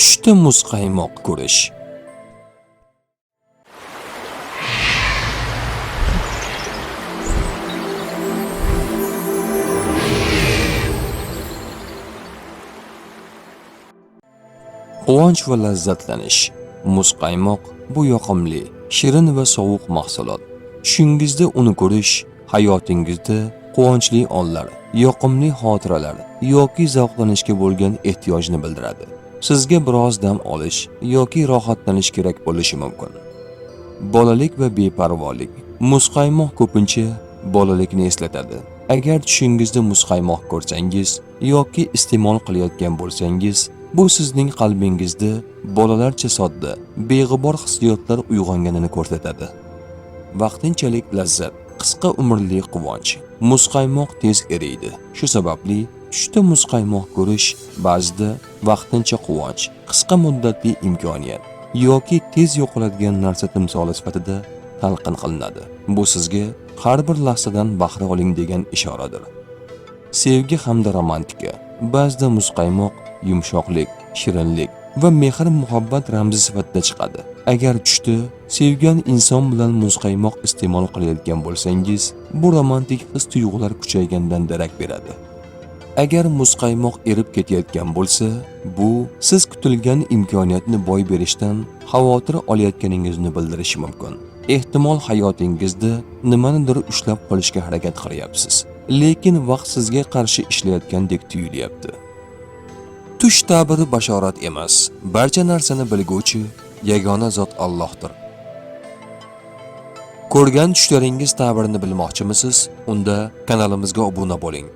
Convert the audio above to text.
Tushda muzqaymoq ko'rish. Quvonch va lazzatlanish. Muzqaymoq bu yoqimli, shirin va sovuq mahsulot. Tushingizda uni ko'rish hayotingizda quvonchli onlar, yoqimli xotiralar yoki zavqlanishga bo'lgan ehtiyojni bildiradi. Sizga biroz dam olish yoki rohatlanish kerak bo'lishi mumkin. Bolalik va beparvolik. Muzqaymoq ko'pincha bolalikni eslatadi. Agar tushingizda muzqaymoq ko'rsangiz yoki iste'mol qilayotgan bo'lsangiz, bu sizning qalbingizda bolalarcha sodda, beg'ubor hissiyotlar uyg'onganini ko'rsatadi. Vaqtinchalik lazzat, qisqa umrli quvonch. Muzqaymoq tez eriydi. Shu sababli tushda muzqaymoq ko'rish ba'zida vaqtincha quvonch, qisqa muddatli imkoniyat yoki tez yo'qoladigan narsa timsoli sifatida talqin qilinadi. Bu sizga har bir lahzadan bahra oling degan ishoradir. Sevgi hamda romantika. Ba'zida muzqaymoq yumshoqlik, shirinlik va mehr-muhabbat ramzi sifatida chiqadi. Agar tushda sevgan inson bilan muzqaymoq iste'mol qilayotgan bo'lsangiz, bu romantik his-tuyg'ular kuchaygandan darak beradi. Agar muzqaymoq erib ketayotgan bo'lsa, bu siz kutilgan imkoniyatni boy berishdan xavotir olayotganingizni bildirishi mumkin. Ehtimol hayotingizda nimanidir ushlab qolishga harakat qilyapsiz, lekin vaqt sizga qarshi ishlayotgandek tuyulyapti. Tush ta'biri bashorat emas, barcha narsani bilguvchi yagona zot Allohdir. Ko'rgan tushlaringiz ta'birini bilmoqchimisiz? Unda kanalimizga obuna bo'ling.